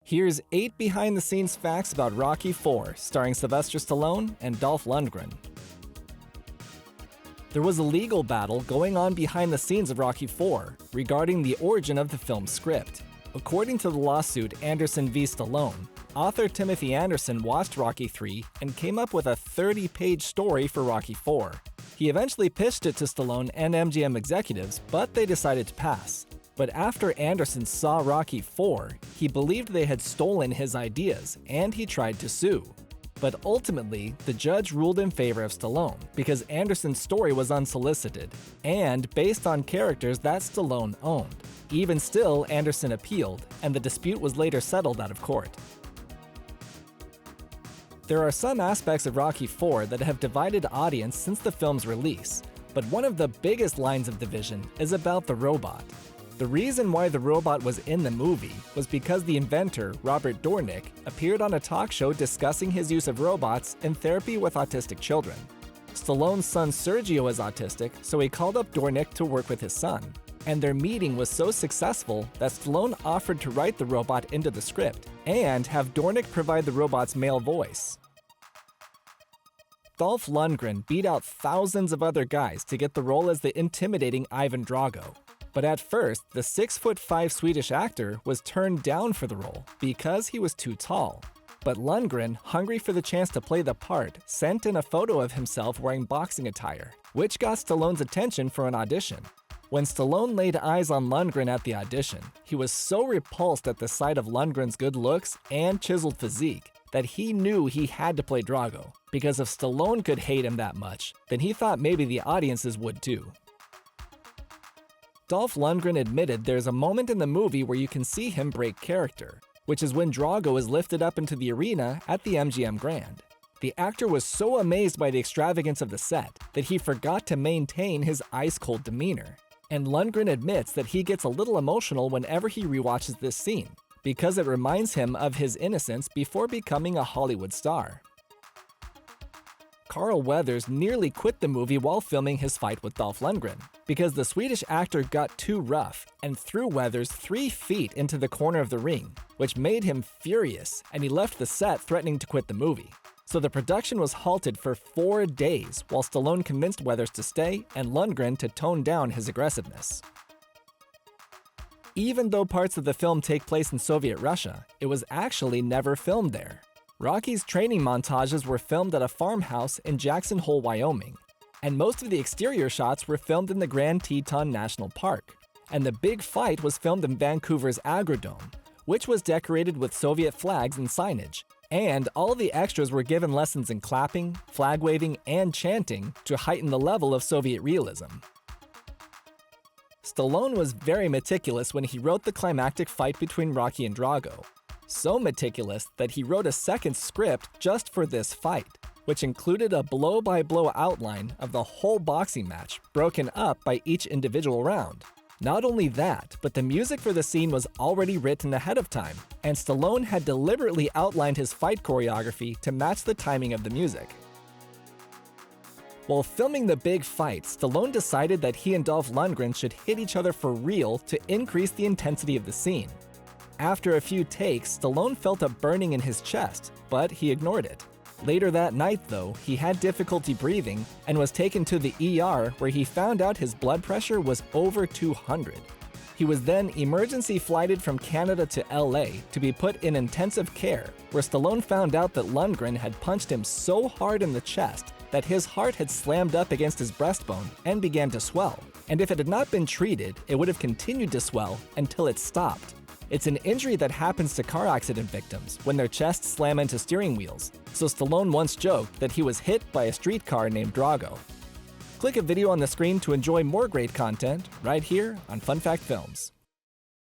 Here's 8 behind-the-scenes facts about Rocky IV, starring Sylvester Stallone and Dolph Lundgren. There was a legal battle going on behind the scenes of Rocky IV regarding the origin of the film's script. According to the lawsuit Anderson v. Stallone, author Timothy Anderson watched Rocky III and came up with a 30-page story for Rocky IV. He eventually pitched it to Stallone and MGM executives, but they decided to pass. But after Anderson saw Rocky IV, he believed they had stolen his ideas, and he tried to sue. But ultimately, the judge ruled in favor of Stallone because Anderson's story was unsolicited and based on characters that Stallone owned. Even still, Anderson appealed, and the dispute was later settled out of court. There are some aspects of Rocky IV that have divided audience since the film's release, but one of the biggest lines of division is about the robot. The reason why the robot was in the movie was because the inventor, Robert Dornick, appeared on a talk show discussing his use of robots in therapy with autistic children. Stallone's son Sergio is autistic, so he called up Dornick to work with his son. And their meeting was so successful that Stallone offered to write the robot into the script and have Dornick provide the robot's male voice. Dolph Lundgren beat out thousands of other guys to get the role as the intimidating Ivan Drago. But at first, the 6'5" Swedish actor was turned down for the role because he was too tall. But Lundgren, hungry for the chance to play the part, sent in a photo of himself wearing boxing attire, which got Stallone's attention for an audition. When Stallone laid eyes on Lundgren at the audition, he was so repulsed at the sight of Lundgren's good looks and chiseled physique that he knew he had to play Drago, because if Stallone could hate him that much, then he thought maybe the audiences would too. Dolph Lundgren admitted there's a moment in the movie where you can see him break character, which is when Drago is lifted up into the arena at the MGM Grand. The actor was so amazed by the extravagance of the set that he forgot to maintain his ice-cold demeanor. And Lundgren admits that he gets a little emotional whenever he rewatches this scene, because it reminds him of his innocence before becoming a Hollywood star. Carl Weathers nearly quit the movie while filming his fight with Dolph Lundgren, because the Swedish actor got too rough and threw Weathers 3 feet into the corner of the ring, which made him furious, and he left the set threatening to quit the movie. So the production was halted for 4 days while Stallone convinced Weathers to stay and Lundgren to tone down his aggressiveness. Even though parts of the film take place in Soviet Russia, it was actually never filmed there. Rocky's training montages were filmed at a farmhouse in Jackson Hole, Wyoming, and most of the exterior shots were filmed in the Grand Teton National Park. And the big fight was filmed in Vancouver's Agrodome, which was decorated with Soviet flags and signage, and all the extras were given lessons in clapping, flag waving, and chanting to heighten the level of Soviet realism. Stallone was very meticulous when he wrote the climactic fight between Rocky and Drago. So meticulous that he wrote a second script just for this fight, which included a blow-by-blow outline of the whole boxing match, broken up by each individual round. Not only that, but the music for the scene was already written ahead of time, and Stallone had deliberately outlined his fight choreography to match the timing of the music. While filming the big fight, Stallone decided that he and Dolph Lundgren should hit each other for real to increase the intensity of the scene. After a few takes, Stallone felt a burning in his chest, but he ignored it. Later that night, though, he had difficulty breathing and was taken to the ER where he found out his blood pressure was over 200. He was then emergency flighted from Canada to LA to be put in intensive care, where Stallone found out that Lundgren had punched him so hard in the chest that his heart had slammed up against his breastbone and began to swell. And if it had not been treated, it would have continued to swell until it stopped. It's an injury that happens to car accident victims when their chests slam into steering wheels, so Stallone once joked that he was hit by a streetcar named Drago. Click a video on the screen to enjoy more great content right here on Fun Fact Films.